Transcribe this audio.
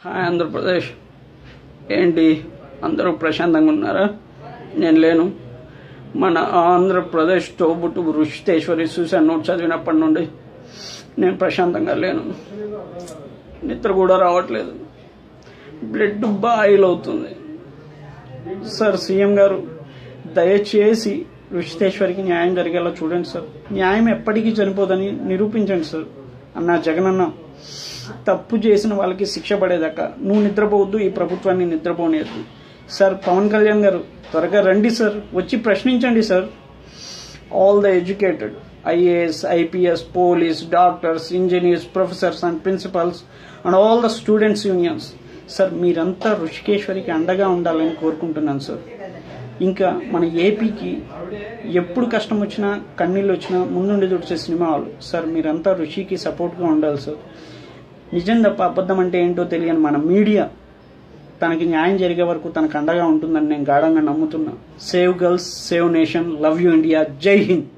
Hi Andhra Pradesh, ఏంటి అందరూ ప్రశాంతంగా ఉన్నారా? నేను లేను. మన ఆంధ్రప్రదేశ్ తోబుట్టు రుషితేశ్వరి సూసైడ్ నోట్ చదివినప్పటి నుండి నేను ప్రశాంతంగా లేను. నిద్ర కూడా రావట్లేదు. బ్లడ్ బాయిల్ అవుతుంది. సార్ సీఎం గారు దయచేసి రుషితేశ్వరికి న్యాయం జరిగేలా చూడండి సార్. న్యాయం ఎప్పటికీ చనిపోదని నిరూపించండి సార్. అన్న జగనన్న, తప్పు చేసిన వాళ్ళకి శిక్ష పడేదాకా నువ్వు నిద్రపోవద్దు, ఈ ప్రభుత్వాన్ని నిద్రపోనేద్దు సార్. పవన్ కళ్యాణ్ గారు త్వరగా రండి సార్, వచ్చి ప్రశ్నించండి sir. All the educated IAS, IPS, police, doctors, engineers, professors and principals and all the students unions sir, మీరంతా రుషికేశ్వరికి అండగా ఉండాలని కోరుకుంటున్నాను సార్. ఇంకా మన ఏపీకి ఎప్పుడు కష్టం వచ్చినా కన్నీళ్ళు వచ్చినా ముందుండి తుడిచే సినిమా హాల్ సార్. మీరంతా రుషికి సపోర్ట్గా ఉండాలి సార్. నిజం తప్ప అబద్ధం అంటే ఏంటో తెలియని మన మీడియా తనకి న్యాయం జరిగే వరకు తనకు అండగా ఉంటుందని నేను గాఢంగా నమ్ముతున్నా. Save girls, save nation, love you India, Jai Hind.